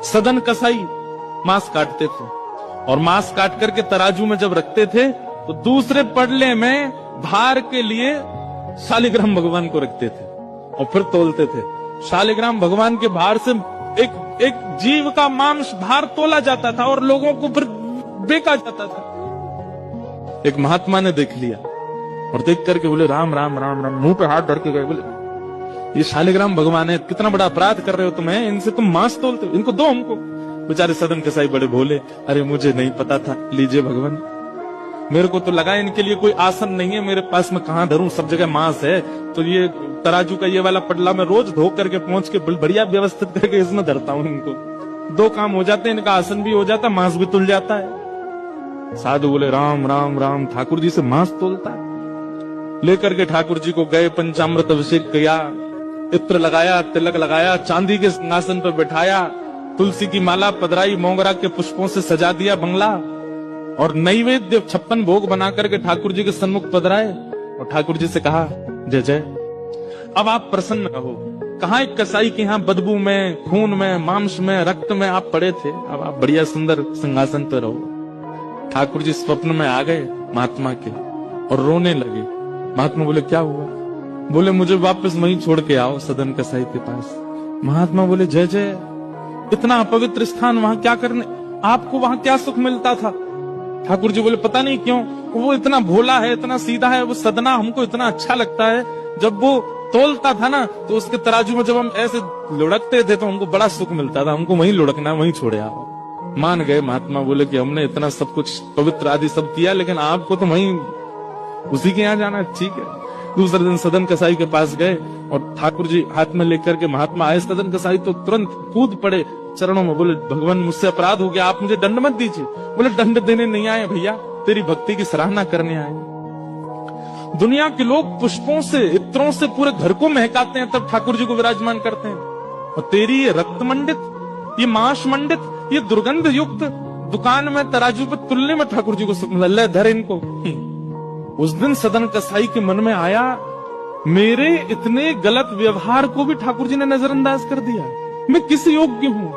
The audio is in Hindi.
सदन कसाई मांस काटते थे और मांस काट करके तराजू में जब रखते थे तो दूसरे पड़ले में भार के लिए शालिग्राम भगवान को रखते थे और फिर तोलते थे। शालिग्राम भगवान के भार से एक जीव का मांस भार तोला जाता था और लोगों को फिर बेचा जाता था। एक महात्मा ने देख लिया और देख करके बोले राम राम राम राम, मुंह पे हाथ धर के गए, बोले ये शालिग्राम भगवान है, कितना बड़ा अपराध कर रहे हो तुम, इनसे तुम मांस तोलते हो, इनको दो हमको। बेचारे सदन कसाई बड़े भोले, अरे मुझे नहीं पता था, लीजिए भगवान, मेरे को तो लगा इनके लिए कोई आसन नहीं है, मेरे पास में कहां धरूं, सब जगह मांस है, तो ये तराजू का ये वाला पटला मैं रोज धो करके पहुंच के बढ़िया व्यवस्थित करके इसमें धरता हूं, इनको दो काम हो जाते हैं, इनका आसन भी हो जाता, मांस भी तुल जाता है। साधु बोले राम राम राम, ठाकुर जी से मांस तोलता है। लेकर के ठाकुर जी को गए, पंचामृत अभिषेक किया, इत्र लगाया, तिलक लगाया, चांदी के सिंहासन पर बैठाया, तुलसी की माला पधराई, मोगरा के पुष्पों से सजा दिया बंगला और नैवेद्य 56 भोग बना करके ठाकुर जी के सन्मुख पधराए और ठाकुर जी से कहा जय जय, अब आप प्रसन्न रहो। कहा एक कसाई के यहाँ बदबू में, खून में, मांस में, रक्त में आप पड़े थे, अब आप बढ़िया सुंदर सिंहासन पर रहो। ठाकुर जी स्वप्न में आ गए महात्मा के और रोने लगे। महात्मा बोले क्या हुआ? बोले मुझे वापस वहीं छोड़ के आओ, सदन कसाई के पास। महात्मा बोले जय जय, इतना अपवित्र स्थान, वहां क्या करने, आपको वहां क्या सुख मिलता था? ठाकुर जी बोले पता नहीं क्यों, वो इतना भोला है, इतना सीधा है, वो सदना हमको इतना अच्छा लगता है, जब वो तोलता था ना तो उसके तराजू में जब हम ऐसे लुढ़कते थे तो हमको बड़ा सुख मिलता था, हमको वहीं लुढ़कना, वहीं छोड़े आओ। मान गए महात्मा, बोले कि हमने इतना सब कुछ पवित्र आदि सब किया, लेकिन आपको तो वहीं उसी के यहाँ जाना, ठीक है। दूसरे दिन सदन कसाई के पास गए और ठाकुर जी हाथ में लेकर के महात्मा आए। सदन कसाई तो तुरंत कूद पड़े चरणों में, बोले भगवान मुझसे अपराध हो गया, आप मुझे दंड मत दीजिए। बोले दंड देने नहीं आए भैया, तेरी भक्ति की सराहना करने आए। दुनिया के लोग पुष्पों से, इत्रों से पूरे घर को महकाते हैं, तब ठाकुर जी को विराजमान करते हैं, और तेरी ये रक्त मंडित, ये मांस मंडित, ये दुर्गंध युक्त दुकान में तराजू पर तुलने में ठाकुर जी को सुख मिला, ले धर इनको। उस दिन सदन कसाई के मन में आया, मेरे इतने गलत व्यवहार को भी ठाकुर जी ने नजरअंदाज कर दिया, मैं किस योग्य हूं?